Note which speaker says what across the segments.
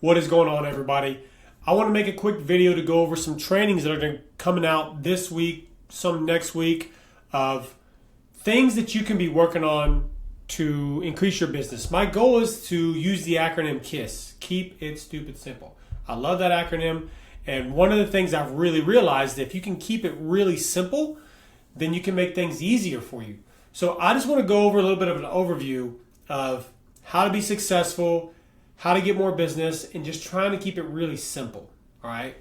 Speaker 1: What is going on, everybody? I want to make a quick video to go over some trainings that are coming out this week, some next week, of things that you can be working on to increase your business. My goal is to use the acronym KISS, Keep It Stupid Simple. I love that acronym, and one of the things I've really realized, if you can keep it really simple, then you can make things easier for you. So I just want to go over a little bit of an overview of how to be successful, how to get more business, and just trying to keep it really simple, all right?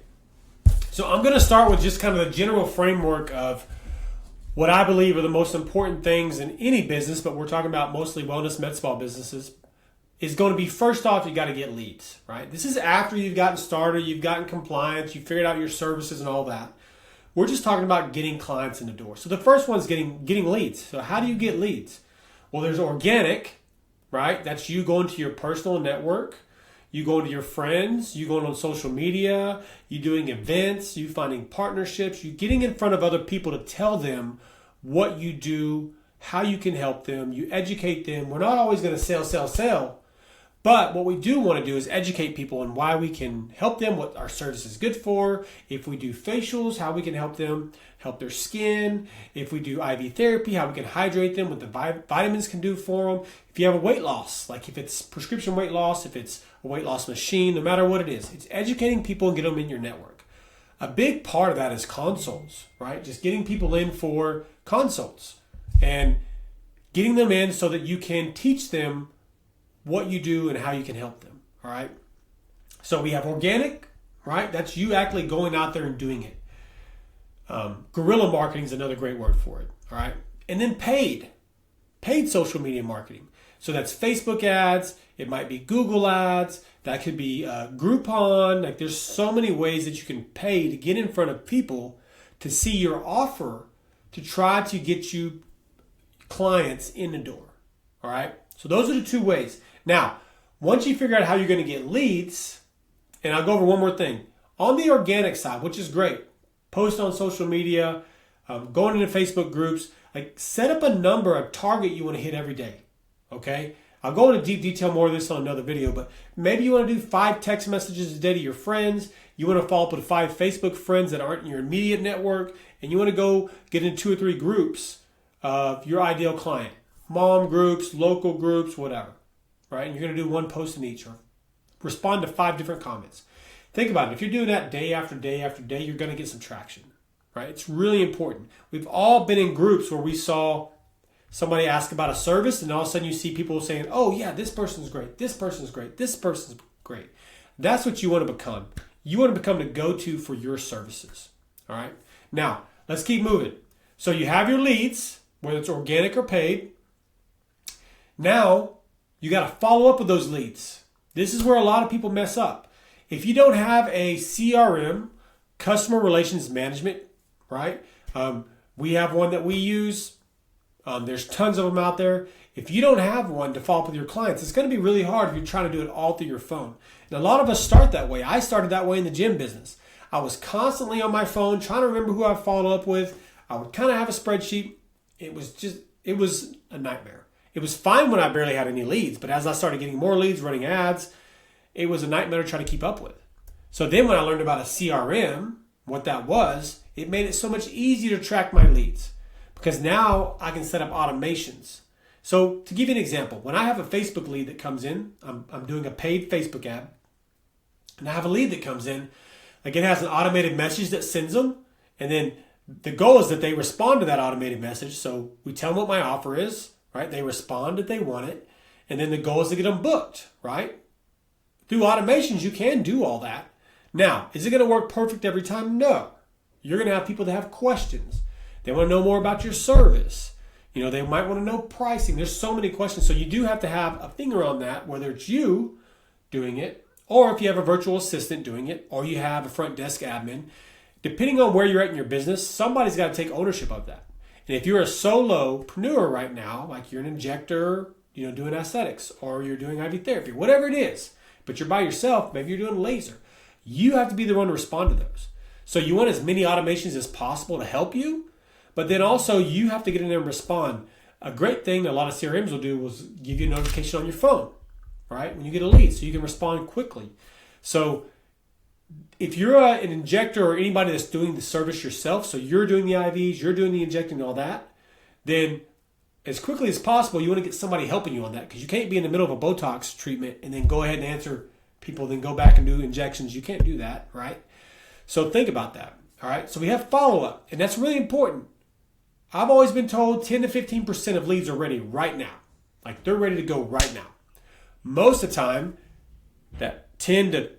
Speaker 1: So I'm going to start with just kind of the general framework of what I believe are the most important things in any business, but we're talking about mostly wellness med spa businesses, is going to be, first off, you got to get leads, right? This is after you've gotten started, you've gotten compliance, you've figured out your services and all that. We're just talking about getting clients in the door. So the first one's getting leads. So how do you get leads? Well, there's organic, right? That's you going to your personal network, you going to your friends, you going on social media, you doing events, you finding partnerships, you getting in front of other people to tell them what you do, how you can help them, you educate them. We're not always going to sell. But what we do want to do is educate people on why we can help them, what our service is good for. If we do facials, how we can help them, help their skin. If we do IV therapy, how we can hydrate them, what the vitamins can do for them. If you have a weight loss, like if it's prescription weight loss, if it's a weight loss machine, no matter what it is, it's educating people and get them in your network. A big part of that is consults, right? Just getting people in for consults and getting them in so that you can teach them what you do and how you can help them, all right? So we have organic, right? That's you actually going out there and doing it. Guerrilla marketing is another great word for it, all right? And then paid social media marketing. So that's Facebook ads, it might be Google ads, that could be Groupon. Like there's so many ways that you can pay to get in front of people to see your offer to try to get you clients in the door, all right? So those are the two ways. Now, once you figure out how you're going to get leads, and I'll go over one more thing. On the organic side, which is great, post on social media, going into Facebook groups, like set up a number, a target you want to hit every day, okay? I'll go into deep detail more of this on another video, but maybe you want to do 5 text messages a day to your friends. You want to follow up with 5 Facebook friends that aren't in your immediate network, and you want to go get in 2 or 3 groups of your ideal client. Mom groups, local groups, whatever, right? And you're going to do 1 post in each or respond to 5 different comments. Think about it. If you're doing that day after day after day, you're going to get some traction, right? It's really important. We've all been in groups where we saw somebody ask about a service, and all of a sudden you see people saying, oh yeah, this person's great, this person's great, this person's great. That's what you want to become. You want to become the go-to for your services, all right? Now, let's keep moving. So you have your leads, whether it's organic or paid. Now, you got to follow up with those leads. This is where a lot of people mess up. If you don't have a CRM, customer relations management, right? We have one that we use. There's tons of them out there. If you don't have one to follow up with your clients, it's going to be really hard if you're trying to do it all through your phone. And a lot of us start that way. I started that way in the gym business. I was constantly on my phone trying to remember who I followed up with. I would kind of have a spreadsheet. It was a nightmare. It was fine when I barely had any leads, but as I started getting more leads, running ads, it was a nightmare to try to keep up with. So then when I learned about a CRM, what that was, it made it so much easier to track my leads because now I can set up automations. So to give you an example, when I have a Facebook lead that comes in, I'm doing a paid Facebook ad, and I have a lead that comes in, like it has an automated message that sends them, and then the goal is that they respond to that automated message. So we tell them what my offer is, right? They respond that they want it. And then the goal is to get them booked, right? Through automations, you can do all that. Now, is it going to work perfect every time? No. You're going to have people that have questions. They want to know more about your service. You know, they might want to know pricing. There's so many questions. So you do have to have a finger on that, whether it's you doing it, or if you have a virtual assistant doing it, or you have a front desk admin. Depending on where you're at in your business, somebody's got to take ownership of that. And if you're a solopreneur right now, like you're an injector, you know, doing aesthetics, or you're doing IV therapy, whatever it is, but you're by yourself, maybe you're doing laser, you have to be the one to respond to those. So you want as many automations as possible to help you, but then also you have to get in there and respond. A great thing that a lot of CRMs will do is give you a notification on your phone, right? When you get a lead, so you can respond quickly. So if you're an injector or anybody that's doing the service yourself, so you're doing the IVs, you're doing the injecting and all that, then as quickly as possible, you want to get somebody helping you on that, because you can't be in the middle of a Botox treatment and then go ahead and answer people, then go back and do injections. You can't do that, right? So think about that, all right? So we have follow-up, and that's really important. I've always been told 10 to 15% of leads are ready right now. Like they're ready to go right now. Most of the time, that 10 to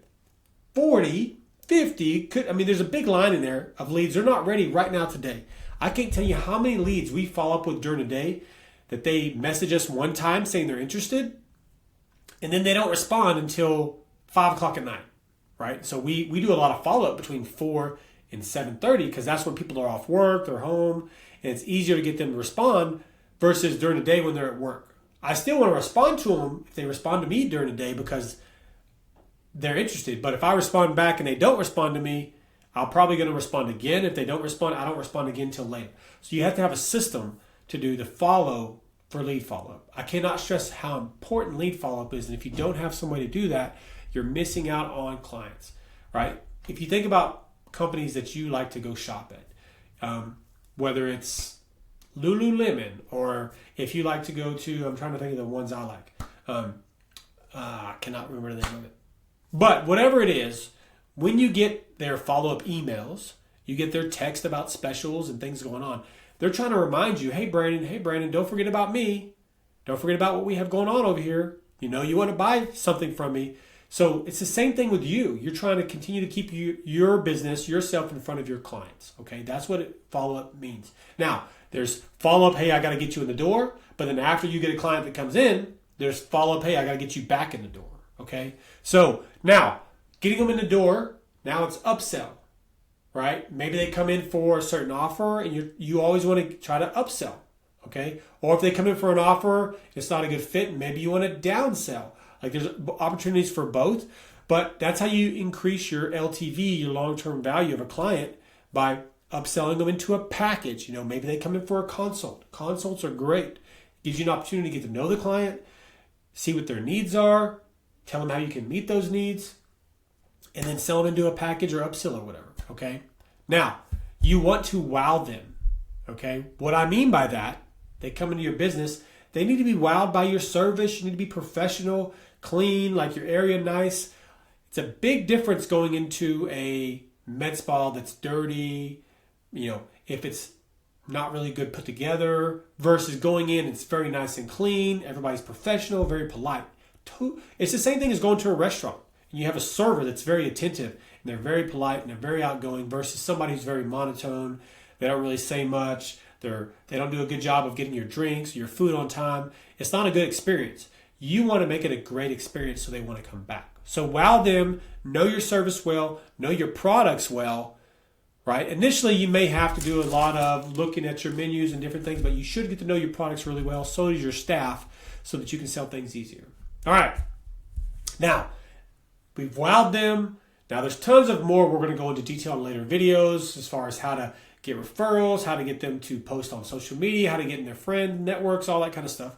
Speaker 1: 40, 50, there's a big line in there of leads. They're not ready right now today. I can't tell you how many leads we follow up with during the day that they message us one time saying they're interested, and then they don't respond until 5 o'clock at night, right? So we do a lot of follow-up between 4 and 7:30 because that's when people are off work, they're home, and it's easier to get them to respond versus during the day when they're at work. I still want to respond to them if they respond to me during the day because they're interested. But if I respond back and they don't respond to me, I'm probably going to respond again. If they don't respond, I don't respond again until later. So you have to have a system to do the follow for lead follow-up. I cannot stress how important lead follow-up is. And if you don't have some way to do that, you're missing out on clients, right? If you think about companies that you like to go shop at, whether it's Lululemon or if you like to go to, I'm trying to think of the ones I like. I cannot remember the name of it. But whatever it is, when you get their follow-up emails, you get their text about specials and things going on, they're trying to remind you, hey, Brandon, don't forget about me. Don't forget about what we have going on over here. You know, you want to buy something from me. So it's the same thing with you. You're trying to continue to keep your business, yourself in front of your clients. Okay, that's what follow-up means. Now, there's follow-up, hey, I got to get you in the door. But then after you get a client that comes in, there's follow-up, hey, I got to get you back in the door. Okay, so now getting them in the door, now it's upsell, right? Maybe they come in for a certain offer and you always want to try to upsell, okay? Or if they come in for an offer, it's not a good fit, maybe you want to downsell. Like there's opportunities for both, but that's how you increase your LTV, your long-term value of a client, by upselling them into a package. You know, maybe they come in for a consult. Consults are great. Gives you an opportunity to get to know the client, see what their needs are, tell them how you can meet those needs, and then sell them into a package or upsell or whatever, okay? Now, you want to wow them, okay? What I mean by that, they come into your business, they need to be wowed by your service. You need to be professional, clean, like your area nice. It's a big difference going into a med spa that's dirty, you know, if it's not really good put together, versus going in, it's very nice and clean, everybody's professional, very polite. It's the same thing as going to a restaurant and you have a server that's very attentive and they're very polite and they're very outgoing versus somebody who's very monotone. They don't really say much. They don't do a good job of getting your drinks, your food on time. It's not a good experience. You want to make it a great experience so they want to come back. So wow them, know your service well, know your products well, right? Initially, you may have to do a lot of looking at your menus and different things, but you should get to know your products really well, so does your staff, so that you can sell things easier. All right. Now, we've wowed them. Now, there's tons of more we're going to go into detail in later videos as far as how to get referrals, how to get them to post on social media, how to get in their friend networks, all that kind of stuff.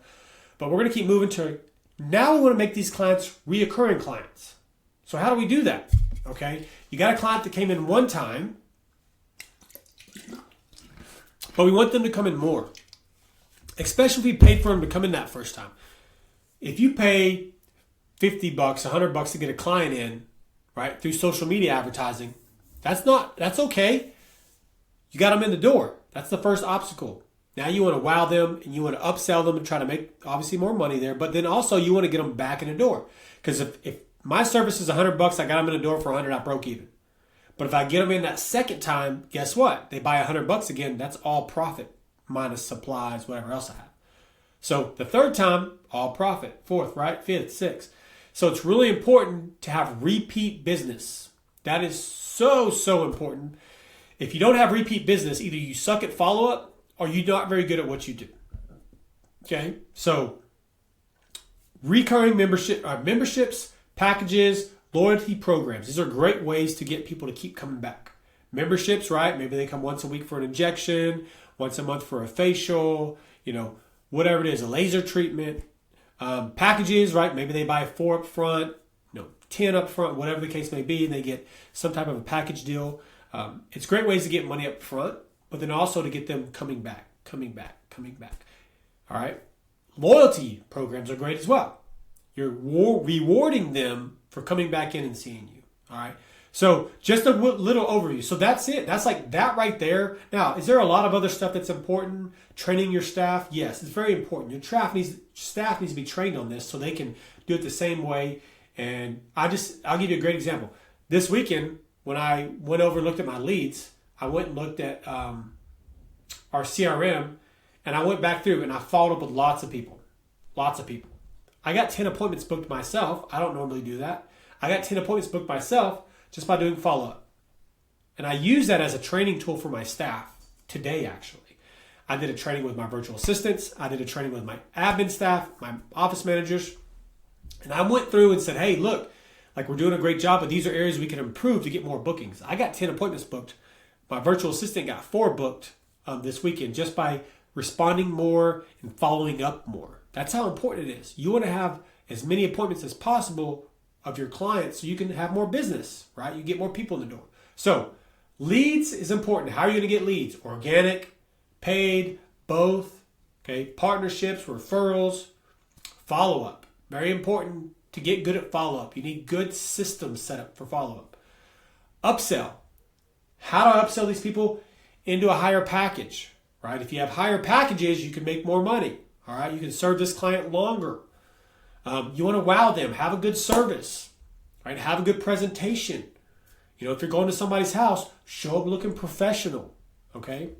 Speaker 1: But we're going to keep moving to, now we want to make these clients reoccurring clients. So how do we do that? Okay. You got a client that came in one time, but we want them to come in more, especially if we paid for them to come in that first time. If you pay $50, $100 to get a client in, right, through social media advertising, that's okay. You got them in the door. That's the first obstacle. Now you want to wow them and you want to upsell them and try to make obviously more money there, but then also you want to get them back in the door. Because if my service is $100, I got them in the door for $100, I broke even. But if I get them in that second time, guess what? They buy $100 again. That's all profit minus supplies, whatever else I have. So the third time, all profit. Fourth, right? Fifth, sixth. So it's really important to have repeat business. That is so, so important. If you don't have repeat business, either you suck at follow-up or you're not very good at what you do. Okay? So recurring memberships, packages, loyalty programs. These are great ways to get people to keep coming back. Memberships, right? Maybe they come once a week for an injection, once a month for a facial, whatever it is, a laser treatment. Packages, right? Maybe they buy 4 up front, 10 up front, whatever the case may be, and they get some type of a package deal. It's great ways to get money up front, but then also to get them coming back. All right. Loyalty programs are great as well. You're rewarding them for coming back in and seeing you. All right. So just a little overview. So that's it. That's like that right there. Now, is there a lot of other stuff that's important? Training your staff? Yes, it's very important. Your staff needs to be trained on this so they can do it the same way. And I'll give you a great example. This weekend, when I went over and looked at my leads, I went and looked at our CRM, and I went back through and I followed up with lots of people. I got 10 appointments booked myself. I don't normally do that. I got 10 appointments booked myself just by doing follow-up. And I use that as a training tool for my staff today, actually. I did a training with my virtual assistants. I did a training with my admin staff, my office managers. And I went through and said, hey, look, like we're doing a great job, but these are areas we can improve to get more bookings. I got 10 appointments booked. My virtual assistant got 4 booked this weekend just by responding more and following up more. That's how important it is. You want to have as many appointments as possible of your clients so you can have more business, right? You get more people in the door. So leads is important. How are you going to get leads? Organic, paid, both, okay? Partnerships, referrals, follow-up. Very important to get good at follow-up. You need good systems set up for follow-up. Upsell. How to upsell these people into a higher package, right? If you have higher packages, you can make more money, all right? You can serve this client longer. You want to wow them. Have a good service, right? Have a good presentation. You know, if you're going to somebody's house, show up looking professional, okay?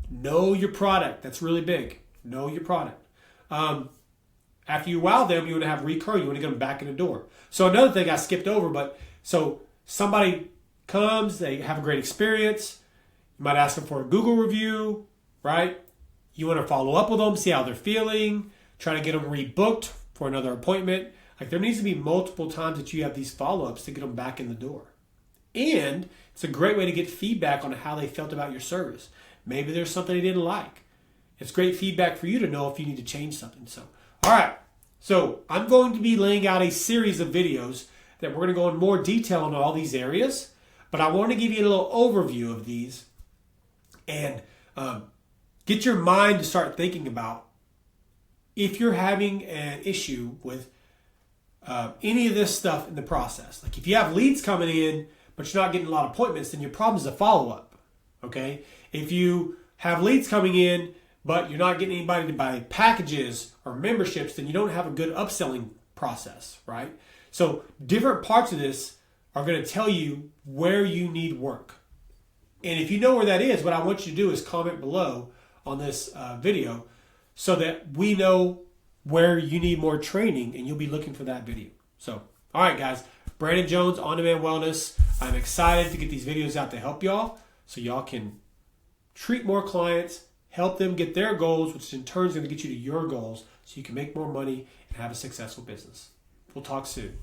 Speaker 1: Know your product. That's really big. Know your product. After you wow them, you want to have recurring. You want to get them back in the door. So another thing I skipped over, so somebody comes, they have a great experience. You might ask them for a Google review, right? You want to follow up with them, see how they're feeling, try to get them rebooked for another appointment. Like there needs to be multiple times that you have these follow-ups to get them back in the door. And it's a great way to get feedback on how they felt about your service. Maybe there's something they didn't like. It's great feedback for you to know if you need to change something. So, all right. So I'm going to be laying out a series of videos that we're going to go in more detail on all these areas. But I want to give you a little overview of these and get your mind to start thinking about if you're having an issue with any of this stuff in the process. Like if you have leads coming in, but you're not getting a lot of appointments, then your problem is a follow-up, okay? If you have leads coming in, but you're not getting anybody to buy packages or memberships, then you don't have a good upselling process, right? So different parts of this are going to tell you where you need work. And if you know where that is, what I want you to do is comment below on this video so that we know where you need more training and you'll be looking for that video. So, all right, guys, Brandon Jones, On Demand Wellness. I'm excited to get these videos out to help y'all so y'all can treat more clients, help them get their goals, which in turn is going to get you to your goals so you can make more money and have a successful business. We'll talk soon.